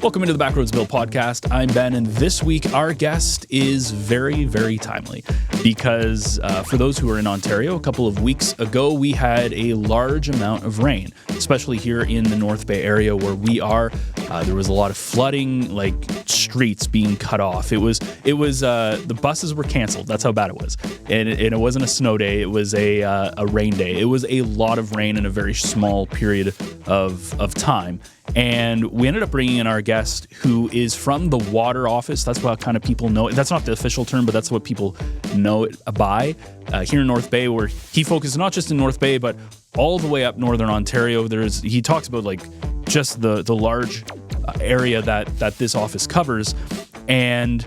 Welcome into the Backroads Bill podcast. I'm Ben, and this week our guest is very, very timely because for those who are in Ontario, a couple of weeks ago, we had a large amount of rain, especially here in the North Bay area where we are. There was a lot of flooding, like streets being cut off. It was the buses were canceled. That's how bad it was. And it wasn't a snow day. It was a rain day. It was a lot of rain in a very small period of time. And we ended up bringing in our guest who is from the water office. That's what kind of people know it. That's not the official term, but that's what people know it by here in North Bay, where he focuses not just in North Bay, but all the way up Northern Ontario. He talks about like just the large area that this office covers. And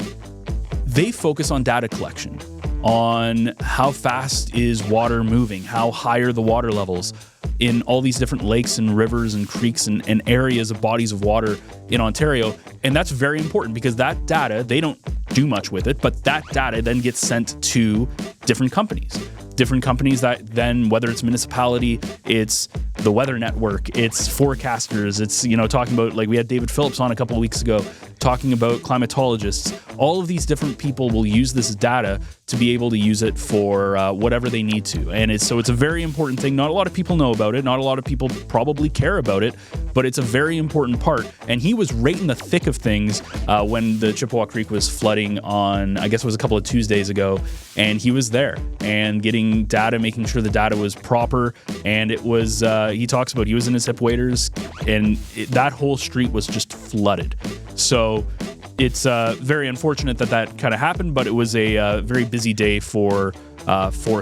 they focus on data collection, on how fast is water moving, how high are the water levels in all these different lakes and rivers and creeks and areas of bodies of water in Ontario. And that's very important because that data, they don't do much with it, but that data then gets sent to different companies that then, whether it's municipality, it's the weather network, it's forecasters, it's, talking about, like we had David Phillips on a couple of weeks ago talking about climatologists. All of these different people will use this data to be able to use it for whatever they need to. And it's a very important thing. Not a lot of people know about it. Not a lot of people probably care about it, but it's a very important part. And he was right in the thick of things when the Chippewa Creek was flooding on, I guess it was a couple of Tuesdays ago. And he was there and getting data, making sure the data was proper. And it was, he talks about, he was in his hip waders and that whole street was just flooded. So it's very unfortunate that kind of happened, but it was a very busy day for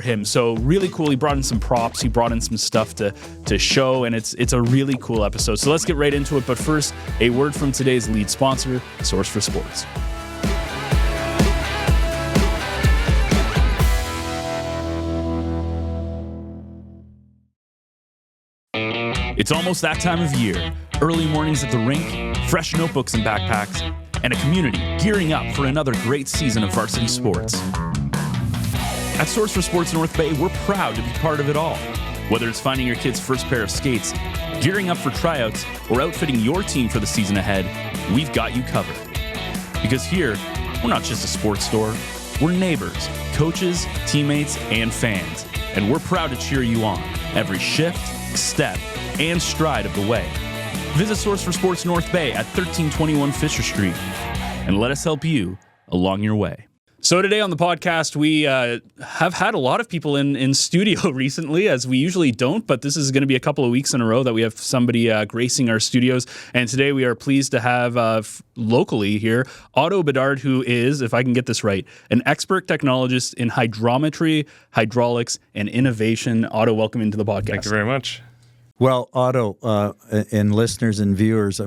him. So really cool. He brought in some props. He brought in some stuff to show, and it's a really cool episode. So let's get right into it. But first, a word from today's lead sponsor, Source for Sports. It's almost that time of year. Early mornings at the rink, fresh notebooks and backpacks, and a community gearing up for another great season of varsity sports. At Source for Sports North Bay, we're proud to be part of it all. Whether it's finding your kid's first pair of skates, gearing up for tryouts, or outfitting your team for the season ahead, we've got you covered. Because here, we're not just a sports store, we're neighbors, coaches, teammates, and fans. And we're proud to cheer you on every shift, step, and stride of the way. Visit Source for Sports North Bay at 1321 Fisher Street and let us help you along your way. So today on the podcast, we have had a lot of people in studio recently, as we usually don't, but this is going to be a couple of weeks in a row that we have somebody gracing our studios. And today we are pleased to have locally here, Otto Bedard, who is, if I can get this right, an expert technologist in hydrometry, hydraulics, and innovation. Otto, welcome into the podcast. Thank you very much. Well, Otto, and listeners and viewers,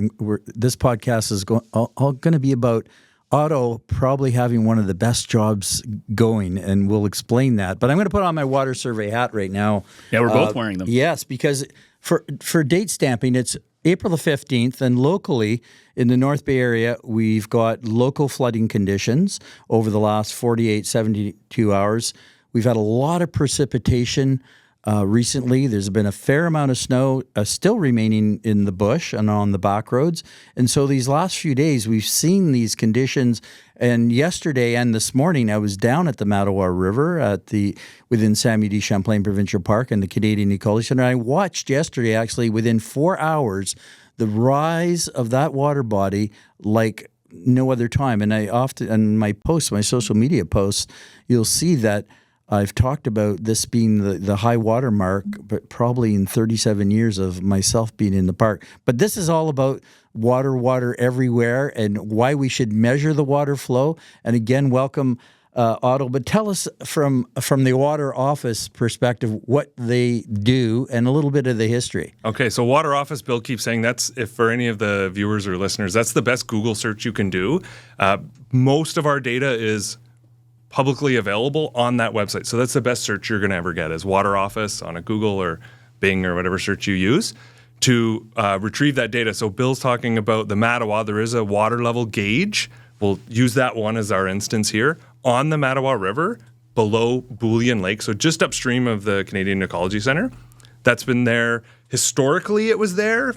this podcast is all going to be about Otto probably having one of the best jobs going, and we'll explain that. But I'm going to put on my water survey hat right now. Yeah, we're both wearing them. Yes, because for date stamping, it's April the 15th, and locally in the North Bay area, we've got local flooding conditions over the last 48, 72 hours. We've had a lot of precipitation. Recently, there's been a fair amount of snow still remaining in the bush and on the back roads. And so these last few days, we've seen these conditions. And yesterday and this morning, I was down at the Mattawa River within Sammy D. Champlain Provincial Park and the Canadian Ecology Center. I watched yesterday, actually, within 4 hours, the rise of that water body like no other time. And I often, in my posts, my social media posts, you'll see that I've talked about this being the high water mark, but probably in 37 years of myself being in the park. But this is all about water everywhere and why we should measure the water flow. And again, welcome, Otto. But tell us from the water office perspective what they do and a little bit of the history. Okay, so water office, Bill keeps saying that's, if for any of the viewers or listeners, that's the best Google search you can do. Most of our data is publicly available on that website. So that's the best search you're going to ever get is water office on a Google or Bing or whatever search you use to retrieve that data. So Bill's talking about the Mattawa. There is a water level gauge. We'll use that one as our instance here on the Mattawa River below Bullion Lake. So just upstream of the Canadian Ecology Center. That's been there. Historically, it was there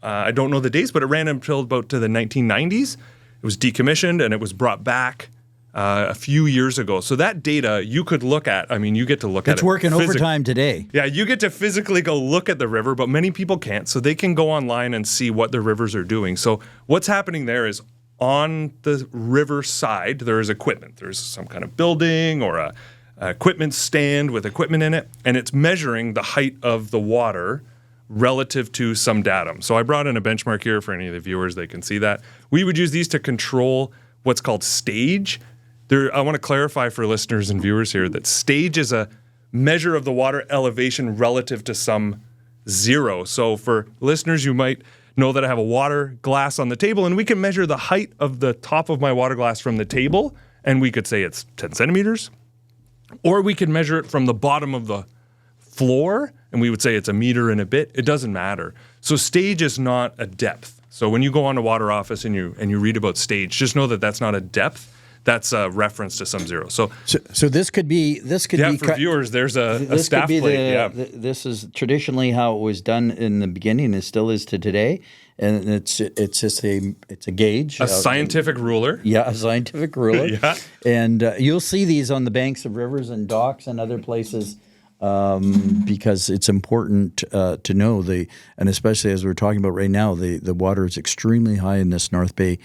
I don't know the dates, but it ran until about to the 1990s. It was decommissioned and it was brought back a few years ago. So that data you could look at. I mean, you get to look at it. It's working overtime today. Yeah, you get to physically go look at the river, but many people can't. So they can go online and see what the rivers are doing. So what's happening there is on the river side, there is equipment. There's some kind of building or a equipment stand with equipment in it, and it's measuring the height of the water relative to some datum. So I brought in a benchmark here for any of the viewers. They can see that. We would use these to control what's called stage. I want to clarify for listeners and viewers here that stage is a measure of the water elevation relative to some zero. So for listeners, you might know that I have a water glass on the table, and we can measure the height of the top of my water glass from the table, and we could say it's 10 centimeters. Or we could measure it from the bottom of the floor, and we would say it's a meter and a bit. It doesn't matter. So stage is not a depth. So when you go on to Water Office and you read about stage, just know that that's not a depth. That's a reference to some zero. So this could be for viewers. There's a staff plate. This is traditionally how it was done in the beginning. It still is to today, and it's just a gauge, a scientific ruler. Yeah, a scientific ruler. Yeah, and you'll see these on the banks of rivers and docks and other places. Because it's important to know and especially as we're talking about right now, the water is extremely high in this North Bay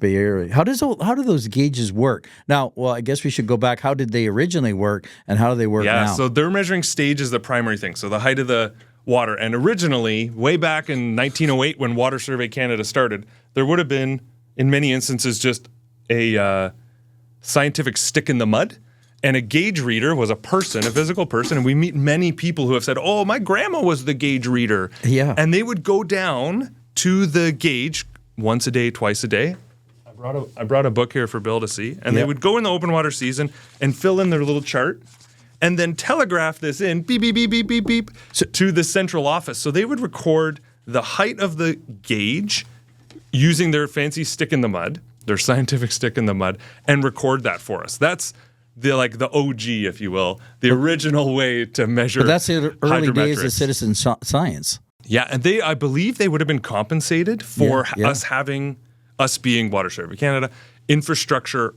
area. How do those gauges work? Now, well, I guess we should go back. How did they originally work, and how do they work now? Yeah, so they're measuring stage as the primary thing. So the height of the water, and originally, way back in 1908, when Water Survey Canada started, there would have been, in many instances, just a scientific stick in the mud. And a gauge reader was a physical person, and we meet many people who have said, oh, my grandma was the gauge reader. Yeah. And they would go down to the gauge once a day, twice a day. I brought a book here for Bill to see. And they would go in the open water season and fill in their little chart and then telegraph this in, beep, beep, beep, beep, beep, beep, to the central office. So they would record the height of the gauge using their fancy stick in the mud, their scientific stick in the mud, and record that for us. That's the OG, if you will, the original way to measure. But that's the early days of citizen science. Yeah, and I believe they would have been compensated for us being Water Survey Canada, infrastructure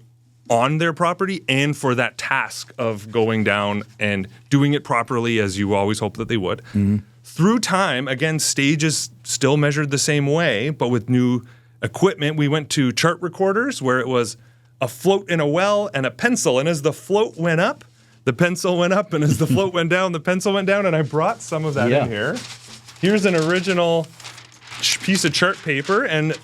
on their property, and for that task of going down and doing it properly as you always hope that they would. Mm-hmm. Through time, again, stage is still measured the same way, but with new equipment, we went to chart recorders where it was a float in a well and a pencil. And as the float went up, the pencil went up. And as the float went down, the pencil went down. And I brought some of that in here. Here's an original piece of chart paper. And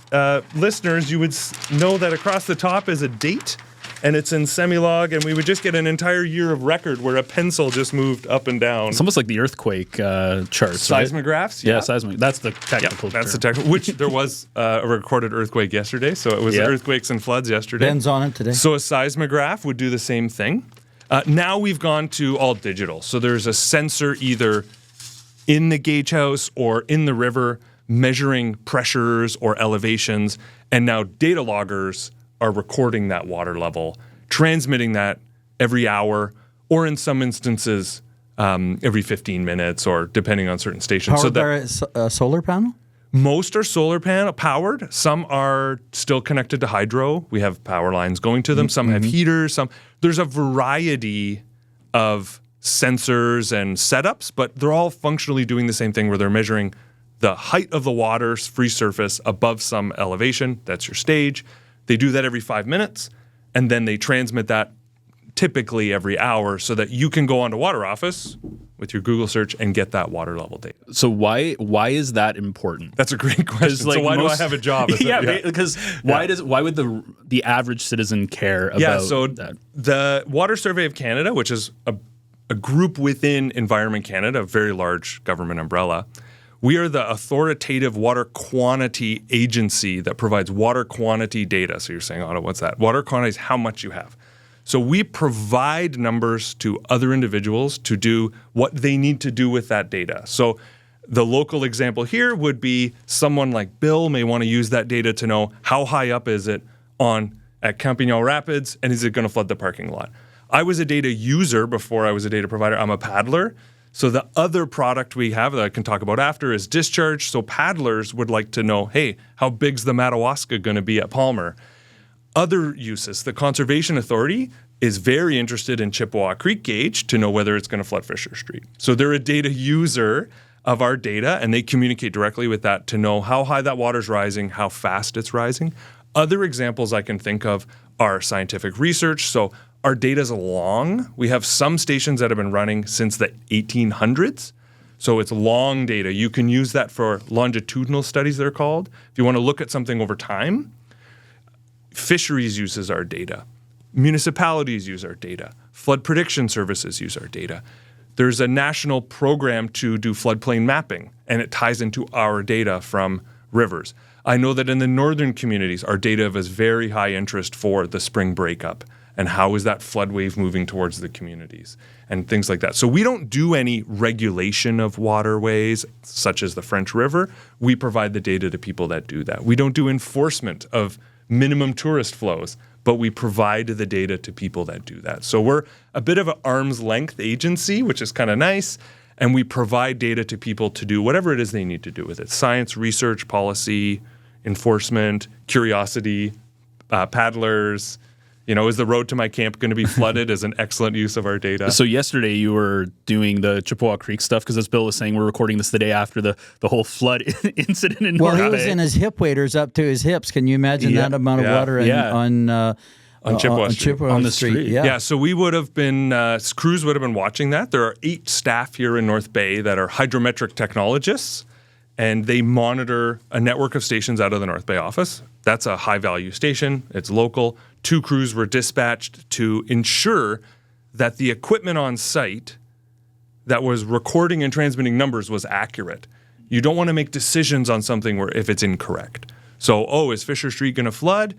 listeners, you would know that across the top is a date. And it's in semi-log, and we would just get an entire year of record where a pencil just moved up and down. It's almost like the earthquake charts, seismographs. Yeah, seismic. That's the technical. That's the technical. Which there was a recorded earthquake yesterday, so it was earthquakes and floods yesterday. Ben's on it today. So a seismograph would do the same thing. Now we've gone to all digital. So there's a sensor either in the gauge house or in the river measuring pressures or elevations, and now data loggers are recording that water level, transmitting that every hour, or in some instances, every 15 minutes, or depending on certain stations. Powered by a solar panel? Most are solar panel powered. Some are still connected to hydro. We have power lines going to them. Some have heaters. There's a variety of sensors and setups, but they're all functionally doing the same thing where they're measuring the height of the water's free surface above some elevation. That's your stage. They do that every 5 minutes, and then they transmit that typically every hour so that you can go onto Water Office with your Google search and get that water level data. So why is that important? That's a great question. So why do I have a job? Because why would the average citizen care about that? The Water Survey of Canada, which is a group within Environment Canada, a very large government umbrella, we are the authoritative water quantity agency that provides water quantity data. So you're saying, Otto, what's that? Water quantity is how much you have. So we provide numbers to other individuals to do what they need to do with that data. So the local example here would be someone like Bill may want to use that data to know how high up is it at Campignon Rapids, and is it going to flood the parking lot? I was a data user before I was a data provider. I'm a paddler. So the other product we have that I can talk about after is discharge. So paddlers would like to know, hey, how big's the Madawaska going to be at Palmer? Other uses, the Conservation Authority is very interested in Chippewa Creek gauge to know whether it's going to flood Fisher Street. So they're a data user of our data, and they communicate directly with that to know how high that water's rising, how fast it's rising. Other examples I can think of are scientific research. So our data's long. We have some stations that have been running since the 1800s. So it's long data. You can use that for longitudinal studies, they're called. If you want to look at something over time, fisheries uses our data. Municipalities use our data. Flood prediction services use our data. There's a national program to do floodplain mapping, and it ties into our data from rivers. I know that in the northern communities, our data is very high interest for the spring breakup and how is that flood wave moving towards the communities and things like that. So we don't do any regulation of waterways, such as the French River. We provide the data to people that do that. We don't do enforcement of minimum tourist flows, but we provide the data to people that do that. So we're a bit of an arm's length agency, which is kind of nice, and we provide data to people to do whatever it is they need to do with it. Science, research, policy, enforcement, curiosity, paddlers. You know, is the road to my camp going to be flooded is an excellent use of our data. So yesterday you were doing the Chippewa Creek stuff because as Bill was saying, we're recording this the day after the whole flood incident in North Well, he Bay. was in his hip waders up to his hips. Can you imagine that amount of water on Chippewa Street. On the street? Yeah, so we would have been, crews would have been watching that. There are 8 staff here in North Bay that are hydrometric technologists, and they monitor a network of stations out of the North Bay office. That's a high-value station. It's local. 2 crews were dispatched to ensure that the equipment on site that was recording and transmitting numbers was accurate. You don't want to make decisions on something where if it's incorrect. So, is Fisher Street going to flood?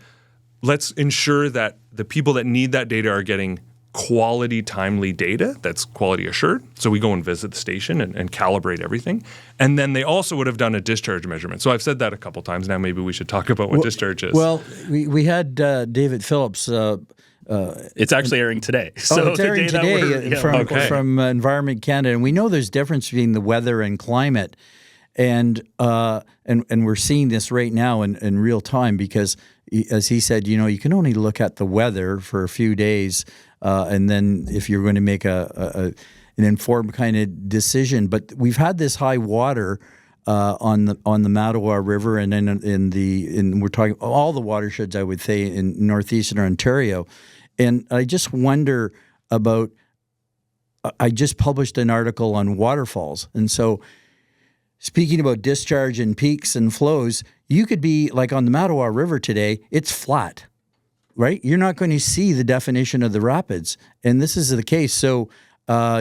Let's ensure that the people that need that data are getting quality, timely data that's quality assured. So we go and visit the station and calibrate everything. And then they also would have done a discharge measurement. So I've said that a couple times. Now maybe we should talk about what discharge is. Well, we had David Phillips. It's actually airing today. So it's airing today from Environment Canada. And we know there's difference between the weather and climate. And we're seeing this right now in real time because, as he said, you can only look at the weather for a few days, and then if you're going to make an informed kind of decision. But we've had this high water on the Mattawa River, and then we're talking all the watersheds, I would say, in northeastern Ontario, and I just wonder about. I just published an article on waterfalls, and so. Speaking about discharge and peaks and flows, you could be like on the Mattawa River today, it's flat, right? You're not going to see the definition of the rapids. And this is the case. So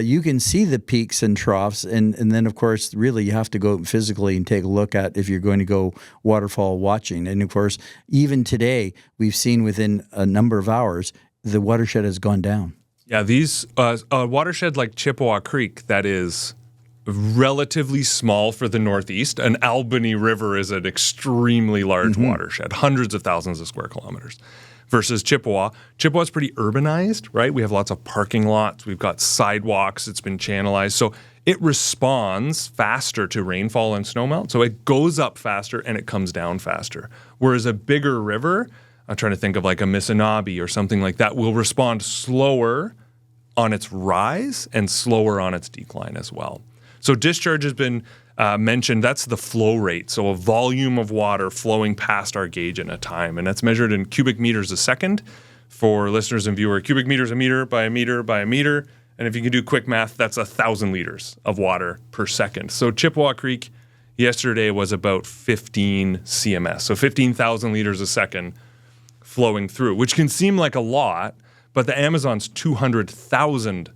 you can see the peaks and troughs. And then, of course, really you have to go physically and take a look at if you're going to go waterfall watching. And, of course, even today, we've seen within a number of hours, the watershed has gone down. Yeah, these watershed like Chippewa Creek, that is relatively small for the Northeast. An Albany River is an extremely large watershed, hundreds of thousands of square kilometers. Versus Chippewa. Chippewa's pretty urbanized, right? We have lots of parking lots. We've got sidewalks. It's been channelized. So it responds faster to rainfall and snowmelt. So it goes up faster and it comes down faster. Whereas a bigger river, I'm trying to think of like a Missinaibi or something like that, will respond slower on its rise and slower on its decline as well. So discharge has been mentioned. That's the flow rate, so a volume of water flowing past our gauge in a time, and that's measured in cubic meters a second. For listeners and viewers, cubic meters a meter by a meter by a meter, and if you can do quick math, that's 1,000 liters of water per second. So Chippewa Creek yesterday was about 15 CMS, so 15,000 liters a second flowing through, which can seem like a lot, but the Amazon's 200,000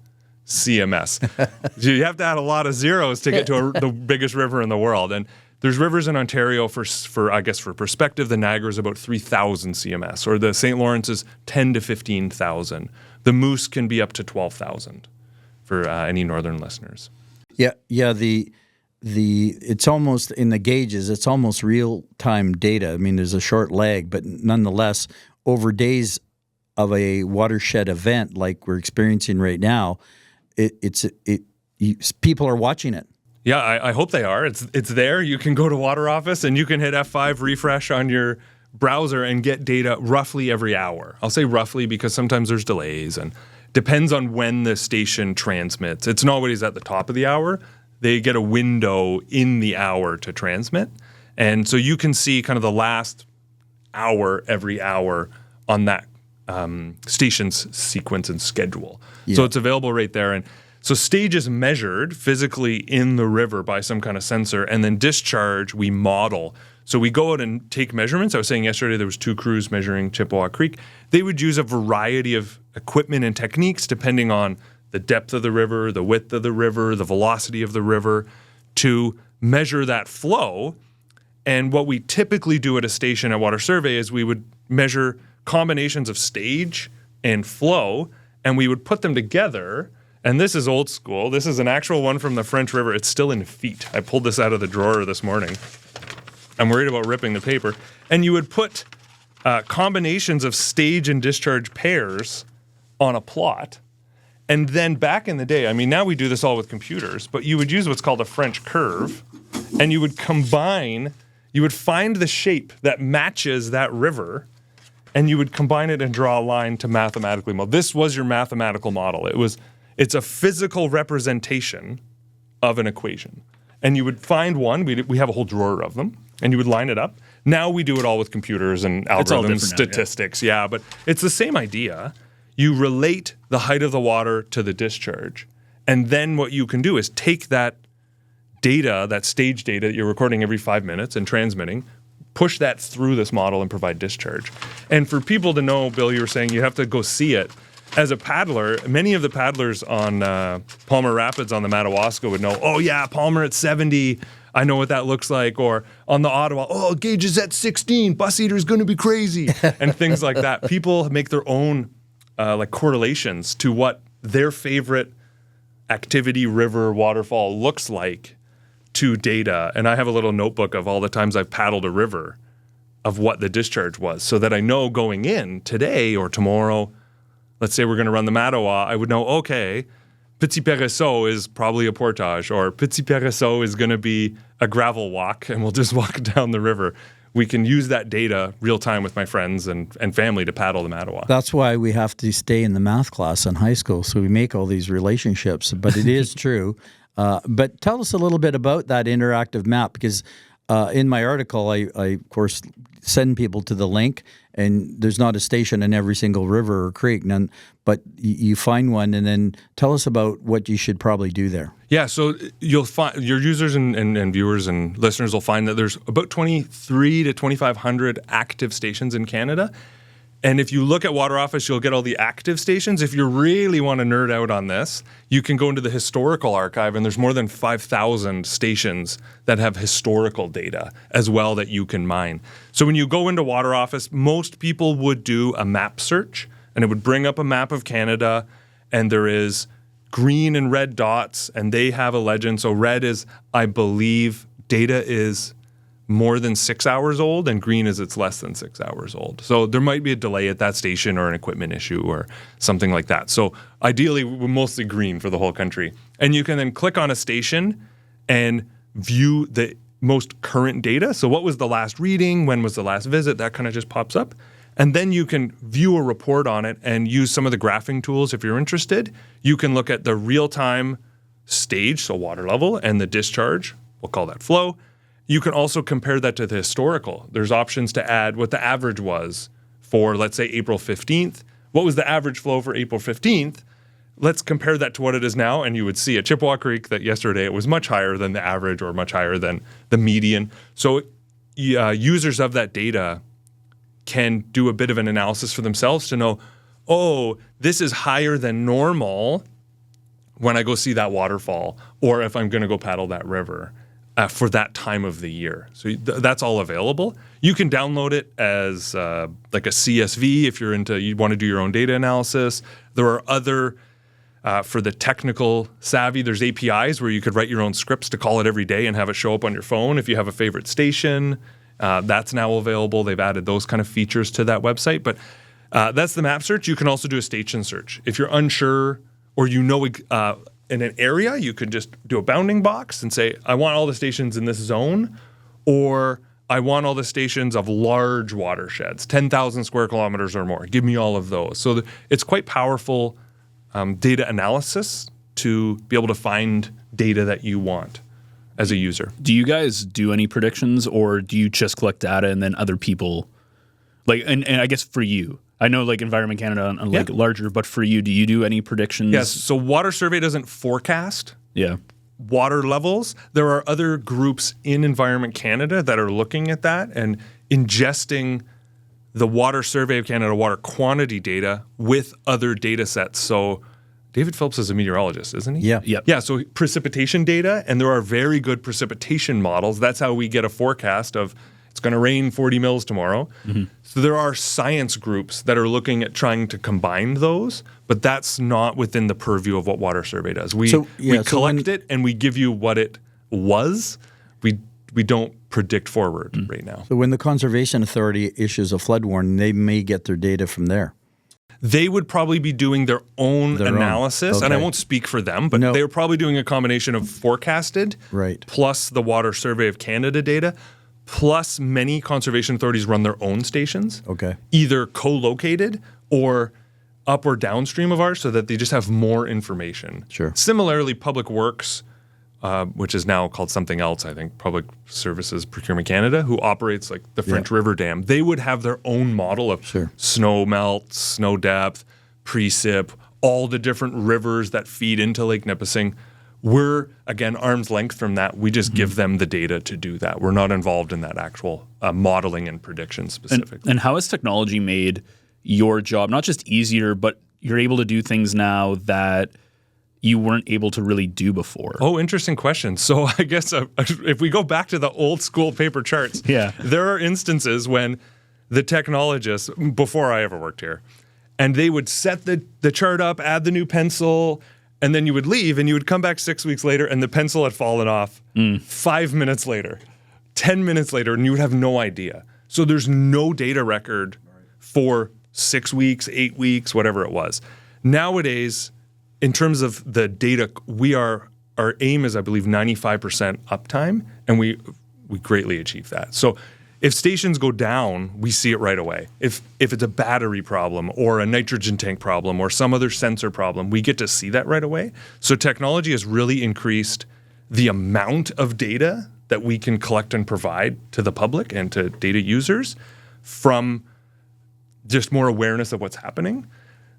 CMS. You have to add a lot of zeros to get to the biggest river in the world. And there's rivers in Ontario for perspective, the Niagara is about 3,000 CMS, or the St. Lawrence is 10 to 15,000. The Moose can be up to 12,000 for any northern listeners. Yeah. The it's almost in the gauges. It's almost real time data. I mean, there's a short lag, but nonetheless, over days of a watershed event like we're experiencing right now. people are watching it. Yeah, I hope they are. It's there. You can go to Water Office and you can hit F5 refresh on your browser and get data roughly every hour. I'll say roughly because sometimes there's delays and depends on when the station transmits. It's not always at the top of the hour. They get a window in the hour to transmit. And so you can see kind of the last hour every hour on that station's sequence and schedule. Yeah. So it's available right there. And so stage is measured physically in the river by some kind of sensor, and then discharge we model. So we go out and take measurements. I was saying yesterday there was 2 crews measuring Chippewa Creek. They would use a variety of equipment and techniques depending on the depth of the river, the width of the river, the velocity of the river to measure that flow. And what we typically do at a station at Water Survey is we would measure combinations of stage and flow, and we would put them together. And this is old school. This is an actual one from the French River. It's still in feet. I pulled this out of the drawer this morning. I'm worried about ripping the paper. And you would put combinations of stage and discharge pairs on a plot. And then back in the day, I mean, now we do this all with computers, but you would use what's called a French curve, and you would combine, you would find the shape that matches that river, and you would combine it and draw a line to mathematically model. This was your mathematical model. It's a physical representation of an equation. And you would find one, we have a whole drawer of them, and you would line it up. Now we do it all with computers and algorithms, statistics, yeah, but it's the same idea. You relate the height of the water to the discharge. And then what you can do is take that data, that stage data that you're recording every 5 minutes and transmitting, push that through this model and provide discharge. And for people to know, Bill, you were saying you have to go see it. As a paddler, many of the paddlers on Palmer Rapids on the Madawaska would know, oh yeah, Palmer at 70, I know what that looks like. Or on the Ottawa, oh, gauge is at 16, bus eater's going to be crazy, and things like that. People make their own like correlations to what their favorite activity, river, waterfall looks like to data. And I have a little notebook of all the times I've paddled a river of what the discharge was so that I know going in today or tomorrow, let's say we're going to run the Mattawa, I would know, okay, Petit Peresseau is probably a portage, or Petit Peresseau is going to be a gravel walk, and we'll just walk down the river. We can use that data real time with my friends and family to paddle the Mattawa. That's why we have to stay in the math class in high school, so we make all these relationships. But it is true. But tell us a little bit about that interactive map, because in my article, I of course send people to the link, and there's not a station in every single river or creek, but you find one, and then tell us about what you should probably do there. Yeah, so you'll find your users and viewers and listeners will find that there's about 23 to 2,500 active stations in Canada. And if you look at Water Office, you'll get all the active stations. If you really want to nerd out on this, you can go into the historical archive, and there's more than 5,000 stations that have historical data as well that you can mine. So when you go into Water Office, most people would do a map search, and it would bring up a map of Canada, and there is green and red dots, and they have a legend. So red is, I believe, data is more than 6 hours old, and green is it's less than 6 hours old. So there might be a delay at that station or an equipment issue or something like that. So ideally, we're mostly green for the whole country. And you can then click on a station and view the most current data. So what was the last reading? When was the last visit? That kind of just pops up. And then you can view a report on it and use some of the graphing tools if you're interested. You can look at the real-time stage, so water level, and the discharge. We'll call that flow. You can also compare that to the historical. There's options to add what the average was for, let's say, April 15th. What was the average flow for April 15th? Let's compare that to what it is now, and you would see at Chippewa Creek that yesterday it was much higher than the average or much higher than the median. So users of that data can do a bit of an analysis for themselves to know, oh, this is higher than normal when I go see that waterfall, or if I'm going to go paddle that river. For that time of the year. So that's all available. You can download it as like a CSV if you want to do your own data analysis. There are other, for the technical savvy, there's APIs where you could write your own scripts to call it every day and have it show up on your phone if you have a favorite station. That's now available. They've added those kind of features to that website. But that's the map search. You can also do a station search. If you're unsure or you know in an area, you could just do a bounding box and say, I want all the stations in this zone, or I want all the stations of large watersheds, 10,000 square kilometers or more. Give me all of those. So it's quite powerful data analysis to be able to find data that you want as a user. Do you guys do any predictions, or do you just collect data and then other people, like, and I guess for you, I know like Environment Canada, like larger, but for you, do you do any predictions? Yes. So Water Survey doesn't forecast water levels. There are other groups in Environment Canada that are looking at that and ingesting the Water Survey of Canada water quantity data with other data sets. So David Phillips is a meteorologist, isn't he? Yeah. Yep. Yeah, so precipitation data, and there are very good precipitation models. That's how we get a forecast of it's going to rain 40 mils tomorrow. Mm-hmm. So there are science groups that are looking at trying to combine those, but that's not within the purview of what Water Survey does. We collect it and we give you what it was. We don't predict forward right now. So when the Conservation Authority issues a flood warning, they may get their data from there. They would probably be doing their own analysis, and I won't speak for them, but they're probably doing a combination of forecasted plus the Water Survey of Canada data, plus many conservation authorities run their own stations, either co-located or up or downstream of ours so that they just have more information. Sure. Similarly, Public Works, which is now called something else, I think, Public Services Procurement Canada, who operates like the French River Dam, they would have their own model of snow melt, snow depth, precip, all the different rivers that feed into Lake Nipissing. We're, again, arm's length from that. We just give them the data to do that. We're not involved in that actual modeling and prediction specifically. And how has technology made your job not just easier, but you're able to do things now that you weren't able to really do before? Oh, interesting question. So I guess if we go back to the old school paper charts, there are instances when the technologists, before I ever worked here, and they would set the chart up, add the new pencil, and then you would leave and you would come back 6 weeks later and the pencil had fallen off 5 minutes later, 10 minutes later, and you would have no idea. So there's no data record for 6 weeks, 8 weeks, whatever it was. Nowadays, in terms of the data, our aim is, I believe, 95% uptime, and we greatly achieve that. So if stations go down, we see it right away. If it's a battery problem or a nitrogen tank problem or some other sensor problem, we get to see that right away. So technology has really increased the amount of data that we can collect and provide to the public and to data users from just more awareness of what's happening.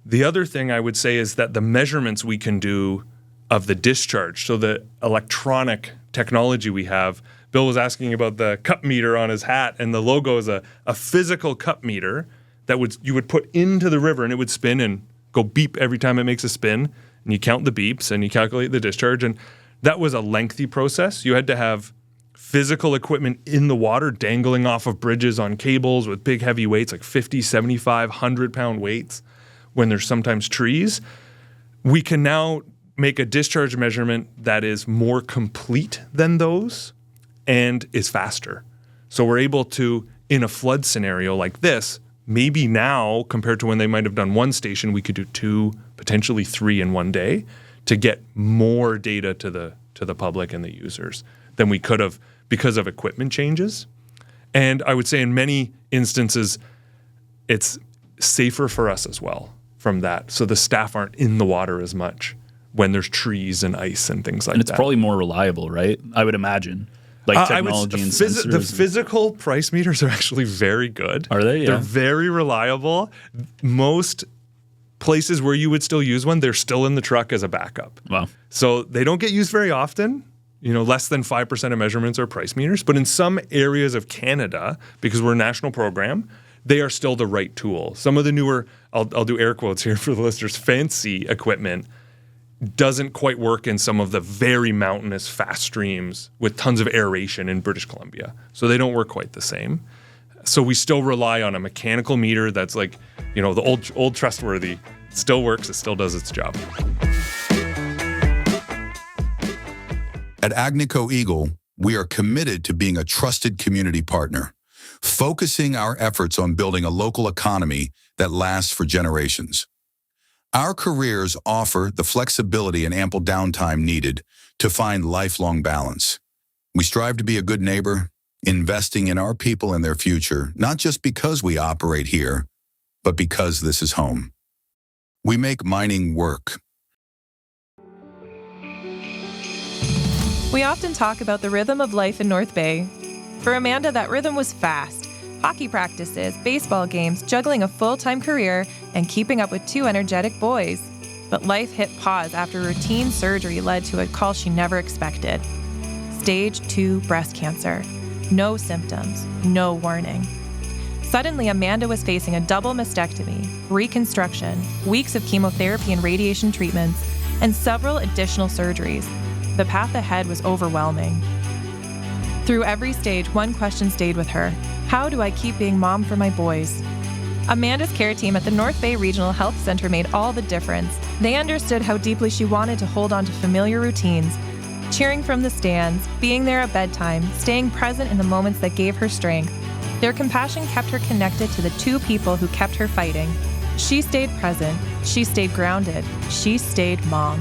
The other thing I would say is that the measurements we can do of the discharge, so the electronic technology we have, Bill was asking about the cup meter on his hat, and the logo is a physical cup meter that you would put into the river, and it would spin and go beep every time it makes a spin, and you count the beeps, and you calculate the discharge, and that was a lengthy process. You had to have physical equipment in the water dangling off of bridges on cables with big heavy weights, like 50, 75, 100-pound weights, when there's sometimes trees. We can now make a discharge measurement that is more complete than those and is faster. So we're able to, in a flood scenario like this, maybe now, compared to when they might have done one station, we could do 2, potentially 3 in one day to get more data to the public and the users than we could have because of equipment changes. And I would say in many instances, it's safer for us as well from that. So the staff aren't in the water as much when there's trees and ice and things like that. And it's probably more reliable, right? I would imagine. Like technology and sensors. The physical price meters are actually very good. Are they? Yeah. They're very reliable. Most places where you would still use one, they're still in the truck as a backup. Wow. So they don't get used very often. Less than 5% of measurements are price meters. But in some areas of Canada, because we're a national program, they are still the right tool. Some of the newer, I'll do air quotes here for the listeners, fancy equipment doesn't quite work in some of the very mountainous fast streams with tons of aeration in British Columbia. So they don't work quite the same. So we still rely on a mechanical meter that's like, the old trustworthy. It still works. It still does its job. At Agnico Eagle, we are committed to being a trusted community partner, focusing our efforts on building a local economy that lasts for generations. Our careers offer the flexibility and ample downtime needed to find lifelong balance. We strive to be a good neighbor, investing in our people and their future, not just because we operate here, but because this is home. We make mining work. We often talk about the rhythm of life in North Bay. For Amanda, that rhythm was fast. Hockey practices, baseball games, juggling a full-time career, and keeping up with 2 energetic boys. But life hit pause after routine surgery led to a call she never expected. Stage 2 breast cancer. No symptoms, no warning. Suddenly, Amanda was facing a double mastectomy, reconstruction, weeks of chemotherapy and radiation treatments, and several additional surgeries. The path ahead was overwhelming. Through every stage, one question stayed with her. How do I keep being mom for my boys? Amanda's care team at the North Bay Regional Health Center made all the difference. They understood how deeply she wanted to hold on to familiar routines, cheering from the stands, being there at bedtime, staying present in the moments that gave her strength. Their compassion kept her connected to the 2 people who kept her fighting. She stayed present, she stayed grounded, she stayed mom.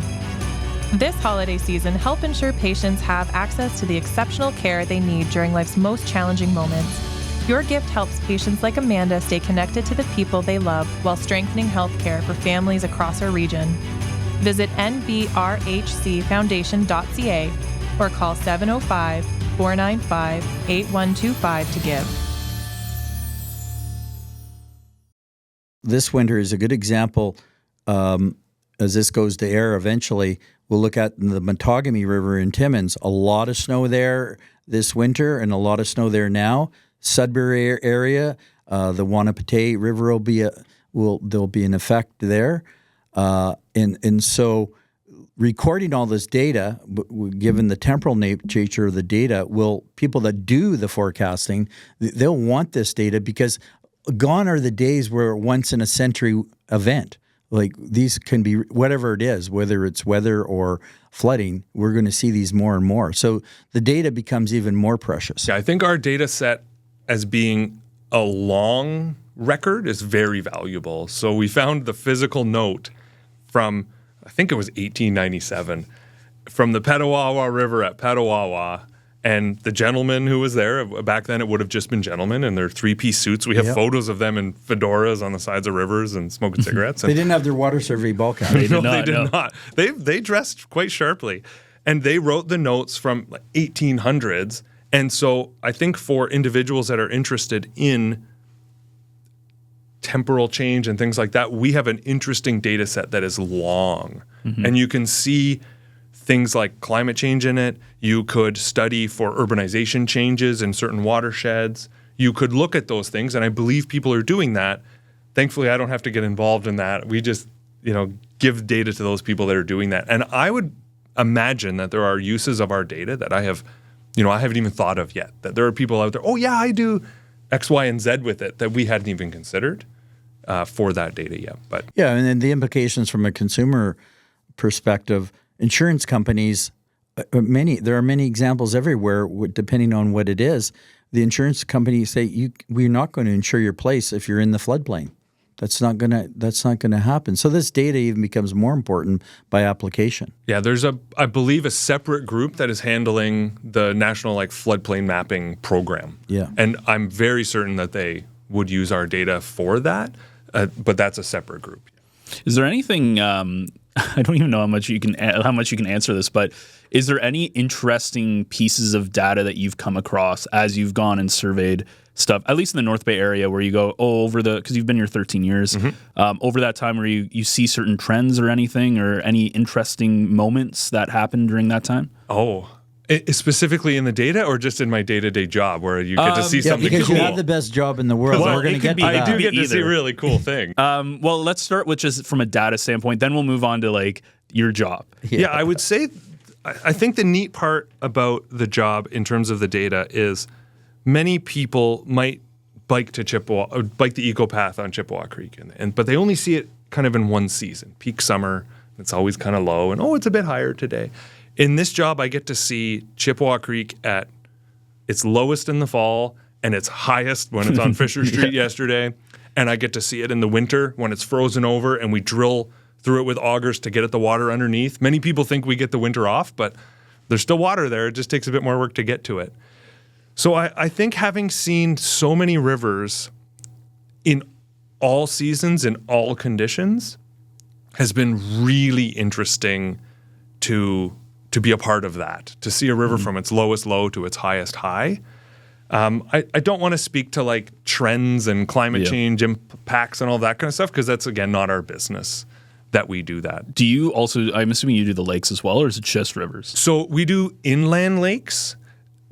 This holiday season, help ensure patients have access to the exceptional care they need during life's most challenging moments. Your gift helps patients like Amanda stay connected to the people they love while strengthening healthcare for families across our region. Visit nbrhcfoundation.ca or call 705-495-8125 to give. This winter is a good example. As this goes to air eventually, we'll look at the Matagami River in Timmins. A lot of snow there this winter and a lot of snow there now. Sudbury area, the Wanapitei River there'll be an effect there. And so recording all this data, given the temporal nature of the data, people that do the forecasting, they'll want this data because gone are the days where once in a century event. Like these can be whatever it is, whether it's weather or flooding, we're going to see these more and more. So the data becomes even more precious. Yeah, I think our data set as being a long record is very valuable. So we found the physical note from, I think it was 1897, from the Petawawa River at Petawawa. And the gentleman who was there, back then it would have just been gentlemen in their 3-piece suits. We have photos of them in fedoras on the sides of rivers and smoking cigarettes. They didn't have their water survey ball cap. They did not. They dressed quite sharply. And they wrote the notes from 1800s. And so I think for individuals that are interested in temporal change and things like that, we have an interesting data set that is long. Mm-hmm. And you can see things like climate change in it. You could study for urbanization changes in certain watersheds. You could look at those things, and I believe people are doing that. Thankfully, I don't have to get involved in that. We just, give data to those people that are doing that. And I would imagine that there are uses of our data that I haven't even thought of yet. That there are people out there, oh yeah, I do X, Y, and Z with it that we hadn't even considered for that data yet. But yeah, and then the implications from a consumer perspective. Insurance companies, there are many examples everywhere, depending on what it is. The insurance companies say, we're not going to insure your place if you're in the floodplain. That's not going to happen. So this data even becomes more important by application. Yeah, there's I believe a separate group that is handling the national floodplain mapping program. Yeah. And I'm very certain that they would use our data for that, but that's a separate group. Is there anything? I don't even know how much you can answer this, but is there any interesting pieces of data that you've come across as you've gone and surveyed stuff, at least in the North Bay area, where you go because you've been here 13 years, over that time where you see certain trends or anything, or any interesting moments that happened during that time? Oh. Specifically in the data, or just in my day-to-day job where you get to see something because cool? You have the best job in the world. Well, we're going to get to I that. do get to see really cool things. Well, let's start with just from a data standpoint. Then we'll move on to your job. Yeah, I would say I think the neat part about the job in terms of the data is many people might bike to Chippewa, or bike the eco path on Chippewa Creek, but they only see it kind of in one season, peak summer. It's always kind of low, and it's a bit higher today. In this job, I get to see Chippewa Creek at its lowest in the fall and its highest when it's on Fisher Street yesterday. And I get to see it in the winter when it's frozen over and we drill through it with augers to get at the water underneath. Many people think we get the winter off, but there's still water there. It just takes a bit more work to get to it. So I think having seen so many rivers in all seasons, in all conditions, has been really interesting to be a part of that, to see a river from its lowest low to its highest high. I don't want to speak to like trends and climate change impacts and all that kind of stuff, because that's, again, not our business that we do that. Do you also, I'm assuming you do the lakes as well, or is it just rivers? So we do inland lakes.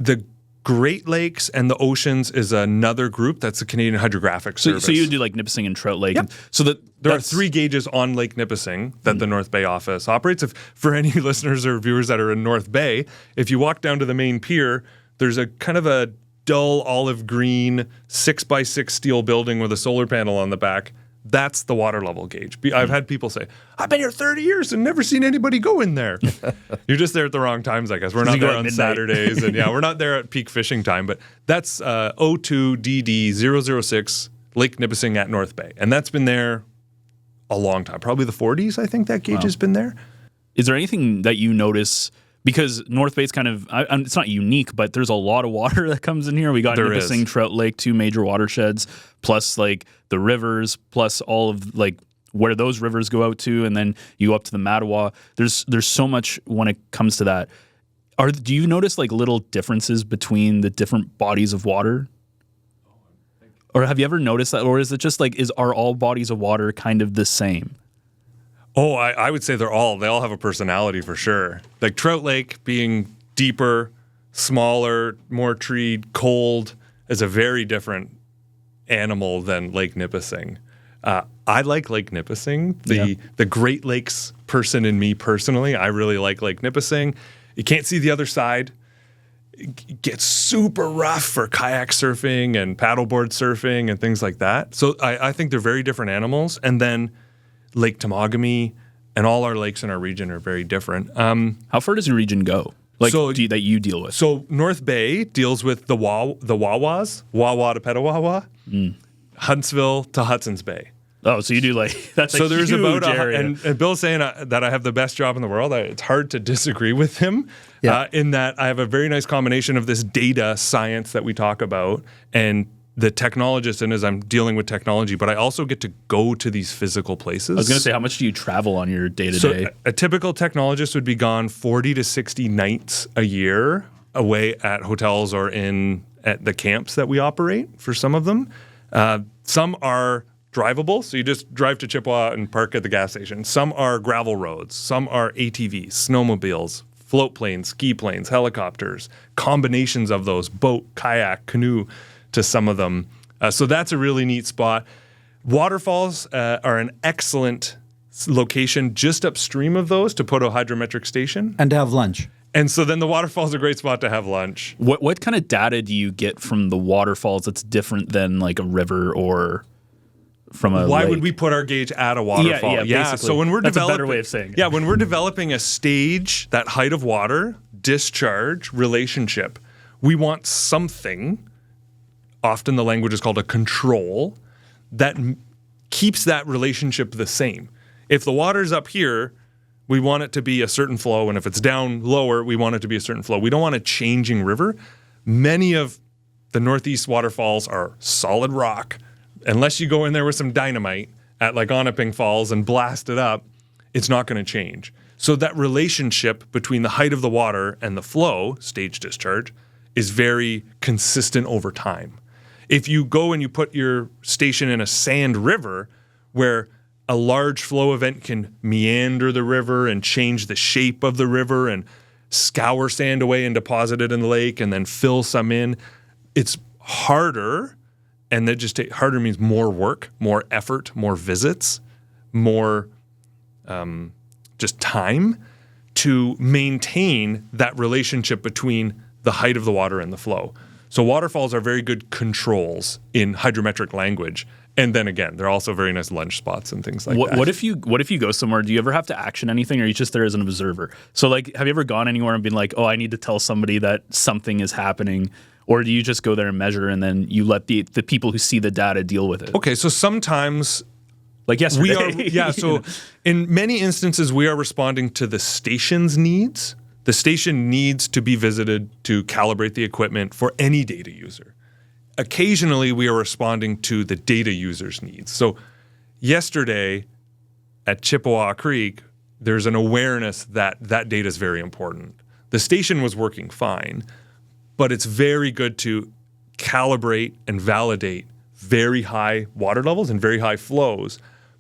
The Great Lakes and the oceans is another group. That's the Canadian Hydrographic Service. So you do like Nipissing and Trout Lake. Yep. So there are 3 gauges on Lake Nipissing that the North Bay office operates. For any listeners or viewers that are in North Bay, if you walk down to the main pier, there's a kind of a dull olive green 6x6 steel building with a solar panel on the back. That's the water level gauge. I've had people say, I've been here 30 years and never seen anybody go in there. You're just there at the wrong times, I guess. We're not there on Saturdays. And we're not there at peak fishing time. But that's 02DD006 Lake Nipissing at North Bay. And that's been there a long time. Probably the 40s, I think that gauge has been there. Is there anything that you notice? Because North Bay's kind of, it's not unique, but there's a lot of water that comes in here. We got Nipissing, Trout Lake, 2 major watersheds, plus like the rivers, plus all of like where those rivers go out to, and then you go up to the Mattawa. There's so much when it comes to that. Do you notice like little differences between the different bodies of water? Or have you ever noticed that? Or is it just like, are all bodies of water kind of the same? Oh, I would say they all have a personality for sure. Like Trout Lake being deeper, smaller, more treed, cold, is a very different animal than Lake Nipissing. I like Lake Nipissing. The Great Lakes person in me personally, I really like Lake Nipissing. You can't see the other side. It gets super rough for kayak surfing and paddleboard surfing and things like that. So I think they're very different animals. And then Lake Temagami and all our lakes in our region are very different. How far does your region go? Like that you deal with? So North Bay deals with the Wawas, Wawa to Petawawa, Huntsville to Hudson's Bay. Oh, so you do like that's so. There's about area. And Bill's saying that I have the best job in the world. It's hard to disagree with him in that I have a very nice combination of this data science that we talk about and the technologist, and as I'm dealing with technology, but I also get to go to these physical places. I was going to say, how much do you travel on your day-to-day? So a typical technologist would be gone 40 to 60 nights a year away at hotels or at the camps that we operate for some of them. Some are drivable, so you just drive to Chippewa and park at the gas station. Some are gravel roads. Some are ATVs, snowmobiles, float planes, ski planes, helicopters, combinations of those, boat, kayak, canoe, to some of them. So that's a really neat spot. Waterfalls are an excellent location just upstream of those to put a hydrometric station. And to have lunch. And so then the waterfall's a great spot to have lunch. What kind of data do you get from the waterfalls that's different than like a river or from a Why lake? would we put our gauge at a waterfall? Yeah. So when we're that's a better way of saying it. Yeah, when we're developing a stage, that height of water, discharge, relationship, we want something, often the language is called a control, that keeps that relationship the same. If the water's up here, we want it to be a certain flow, and if it's down lower, we want it to be a certain flow. We don't want a changing river. Many of the Northeast waterfalls are solid rock. Unless you go in there with some dynamite at like Onaping Falls and blast it up, it's not going to change. So that relationship between the height of the water and the flow, stage discharge, is very consistent over time. If you go and you put your station in a sand river where a large flow event can meander the river and change the shape of the river and scour sand away and deposit it in the lake and then fill some in, it's harder. And that just harder means more work, more effort, more visits, more just time to maintain that relationship between the height of the water and the flow. So waterfalls are very good controls in hydrometric language. And then again, they're also very nice lunch spots and things like that. What if you go somewhere? Do you ever have to action anything, or are you just there as an observer? So like, have you ever gone anywhere and been like, oh, I need to tell somebody that something is happening? Or do you just go there and measure and then you let the people who see the data deal with it? Okay, so sometimes Like yesterday. We are, so in many instances, we are responding to the station's needs. The station needs to be visited to calibrate the equipment for any data user. Occasionally, we are responding to the data user's needs. So yesterday at Chippewa Creek, there's an awareness that that data is very important. The station was working fine, but it's very good to calibrate and validate very high water levels and very high flows,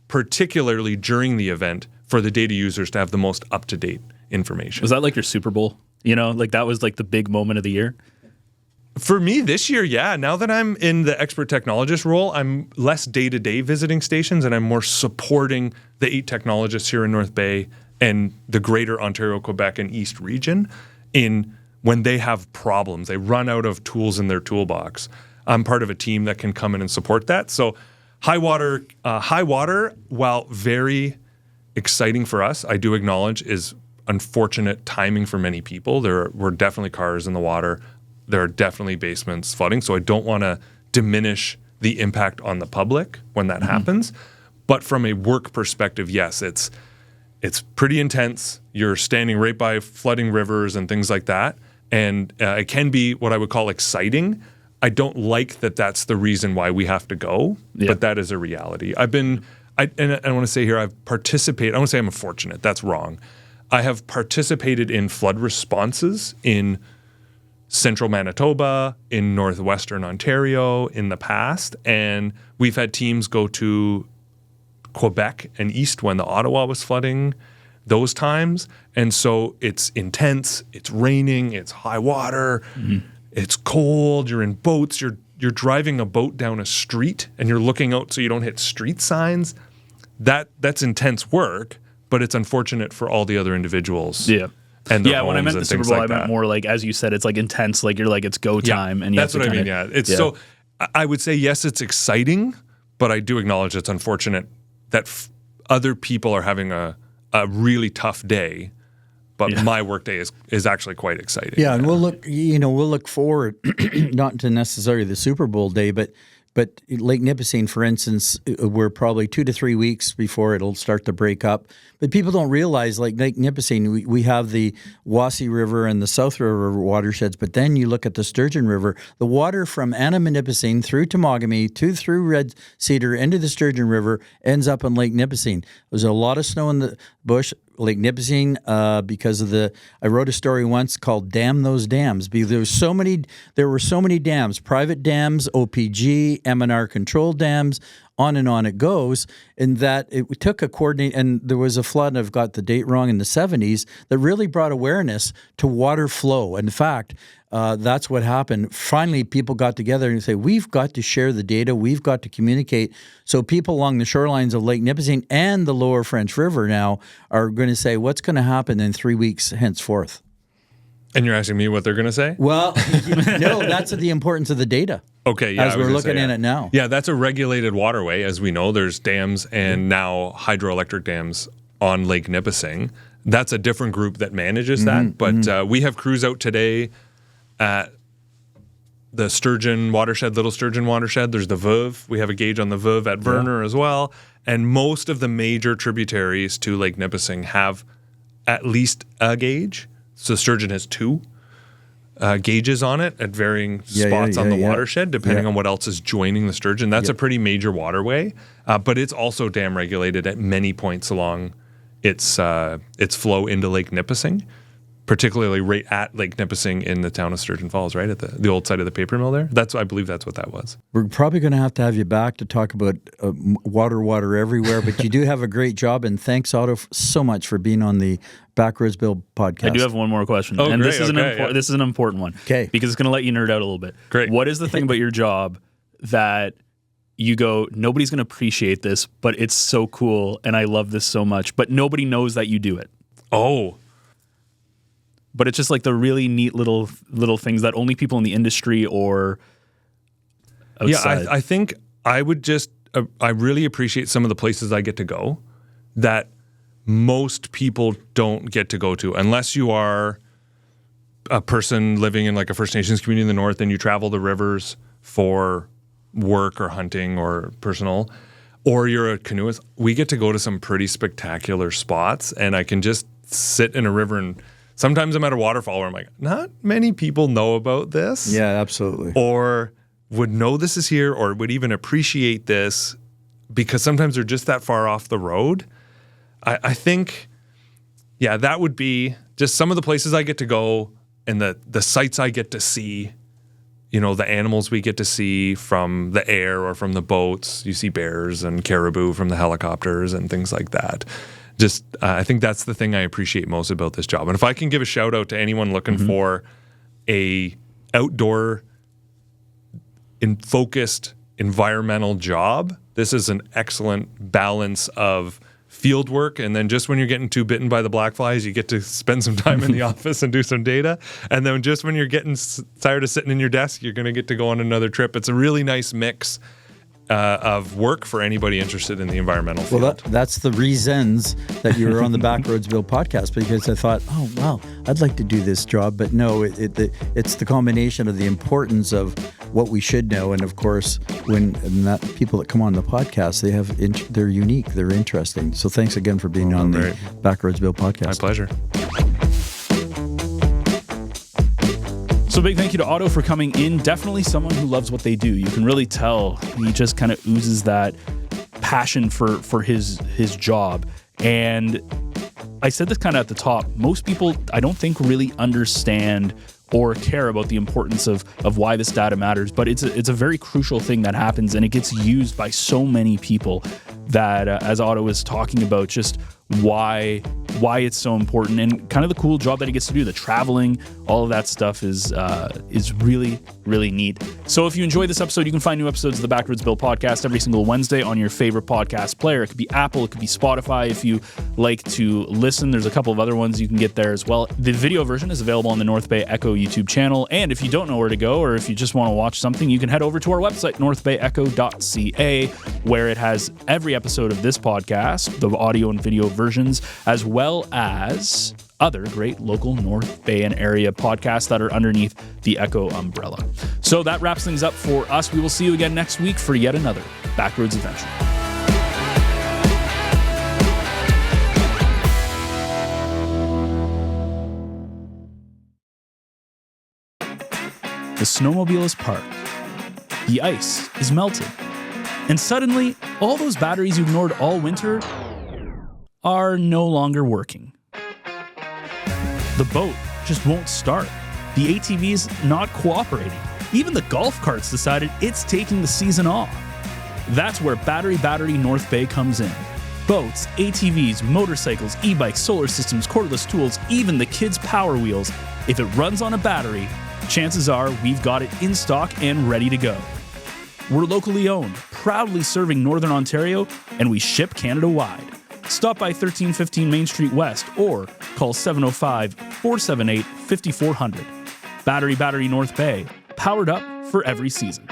particularly during the event, for the data users to have the most up-to-date information. Was that like your Super Bowl? Like that was like the big moment of the year? For me this year, yeah. Now that I'm in the expert technologist role, I'm less day-to-day visiting stations and I'm more supporting the 8 technologists here in North Bay and the greater Ontario, Quebec, and East region in when they have problems. They run out of tools in their toolbox. I'm part of a team that can come in and support that. So high water, while very exciting for us, I do acknowledge is unfortunate timing for many people. There were definitely cars in the water. There are definitely basements flooding. So I don't want to diminish the impact on the public when that happens. But from a work perspective, yes, it's pretty intense. You're standing right by flooding rivers and things like that. And it can be what I would call exciting. I don't like that that's the reason why we have to go, but that is a reality. I want to say here, I've participated. I want to say I'm fortunate. That's wrong. I have participated in flood responses in central Manitoba, in northwestern Ontario in the past, and we've had teams go to Quebec and east when the Ottawa was flooding those times. And so it's intense, it's raining, it's high water, it's cold, you're in boats, you're driving a boat down a street and you're looking out so you don't hit street signs. That's intense work, but it's unfortunate for all the other individuals. Yeah. And when I meant the Super Bowl, I meant more like, as you said, it's like intense, like you're like, it's go time. And that's what I mean, It's so, I would say, yes, it's exciting, but I do acknowledge it's unfortunate that other people are having a really tough day, but my workday is actually quite exciting. Yeah, and we'll look forward, not to necessarily the Super Bowl day, but Lake Nipissing, for instance, we're probably 2 to 3 weeks before it'll start to break up. But people don't realize, like Lake Nipissing, we have the Wassee River and the South River watersheds, but then you look at the Sturgeon River, the water from Nipissing through Temagami through Red Cedar into the Sturgeon River ends up in Lake Nipissing. There's a lot of snow in the bush. Lake Nipissing, because of I wrote a story once called "Damn Those Dams." Because there were so many dams, private dams, OPG, M&R controlled dams, on and on it goes. And that it took a coordinate, and there was a flood, and I've got the date wrong, in the 70s that really brought awareness to water flow. In fact, that's what happened. Finally, people got together and say, we've got to share the data. We've got to communicate. So people along the shorelines of Lake Nipissing and the Lower French River now are going to say, what's going to happen in 3 weeks henceforth? And you're asking me what they're going to say? Well, no, that's the importance of the data. Okay, yeah. As we're looking at it now. Yeah, that's a regulated waterway. As we know, there's dams and now hydroelectric dams on Lake Nipissing. That's a different group that manages that. But we have crews out today at the Sturgeon watershed, Little Sturgeon watershed. There's the Veuve. We have a gauge on the Veuve at Verner as well. And most of the major tributaries to Lake Nipissing have at least a gauge. So Sturgeon has 2 gauges on it at varying spots on the watershed, depending on what else is joining the Sturgeon. That's a pretty major waterway, but it's also dam regulated at many points along its flow into Lake Nipissing, particularly right at Lake Nipissing in the town of Sturgeon Falls, right at the old site of the paper mill there. I believe that's what that was. We're probably going to have you back to talk about water everywhere, but you do have a great job, and thanks, Otto, so much for being on the Backroads Bill podcast. I do have one more question, and great, this is an important one, because it's going to let you nerd out a little bit. Great. What is the thing about your job that you go, nobody's going to appreciate this, but it's so cool, and I love this so much, but nobody knows that you do it? Oh. But it's just like the really neat little things that only people in the industry or outside. Yeah, I think I would just I really appreciate some of the places I get to go that most people don't get to go to unless you are a person living in like a First Nations community in the north and you travel the rivers for work or hunting or personal, or you're a canoeist, we get to go to some pretty spectacular spots, and I can just sit in a river, and sometimes I'm at a waterfall where I'm like, not many people know about this. Yeah, absolutely. Or would know this is here, or would even appreciate this, because sometimes they're just that far off the road. I think, yeah, that would be just some of the places I get to go and the sights I get to see. You know, the animals we get to see from the air or from the boats. You see bears and caribou from the helicopters and things like that. Just, I think that's the thing I appreciate most about this job. And if I can give a shout out to anyone looking for a outdoor focused environmental job, this is an excellent balance of field work, and then just when you're getting too bitten by the black flies, you get to spend some time in the office and do some data. And then just when you're getting tired of sitting in your desk, you're going to get to go on another trip. It's a really nice mix of work for anybody interested in the environmental field. Well, that's the reasons that you were on the Backroads Bill podcast, because I thought, oh, wow, I'd like to do this job. But no, it's the combination of the importance of what we should know. And of course, people that come on the podcast, they're unique, they're interesting. So thanks again for being on the Backroads Bill podcast. My pleasure. So big thank you to Otto for coming in. Definitely someone who loves what they do. You can really tell he just kind of oozes that passion for his job. And I said this kind of at the top. Most people, I don't think, really understand or care about the importance of why this data matters. But it's a very crucial thing that happens, and it gets used by so many people that, as Otto was talking about, just why it's so important, and kind of the cool job that he gets to do. The traveling, all of that stuff is really, really neat. So if you enjoyed this episode, you can find new episodes of the Backroads Bill podcast every single Wednesday on your favorite podcast player. It could be Apple, it could be Spotify. If you like to listen, there's a couple of other ones you can get there as well. The video version is available on the North Bay Echo YouTube channel. And if you don't know where to go, or if you just want to watch something, you can head over to our website, northbayecho.ca, where it has every episode of this podcast, the audio and video versions, as well as other great local North Bay and area podcasts that are underneath the Echo umbrella. So that wraps things up for us. We will see you again next week for yet another Backroads adventure. The snowmobile is parked. The ice is melted. And suddenly, all those batteries you ignored all winter are no longer working. The boat just won't start. The ATV is not cooperating. Even the golf carts decided it's taking the season off. That's where Battery North Bay comes in. Boats, ATVs, motorcycles, e-bikes, solar systems, cordless tools, even the kids' Power Wheels. If it runs on a battery, chances are we've got it in stock and ready to go. We're locally owned, proudly serving Northern Ontario, and we ship Canada-wide. Stop by 1315 Main Street West or call 705-478-5400. Battery North Bay, powered up for every season.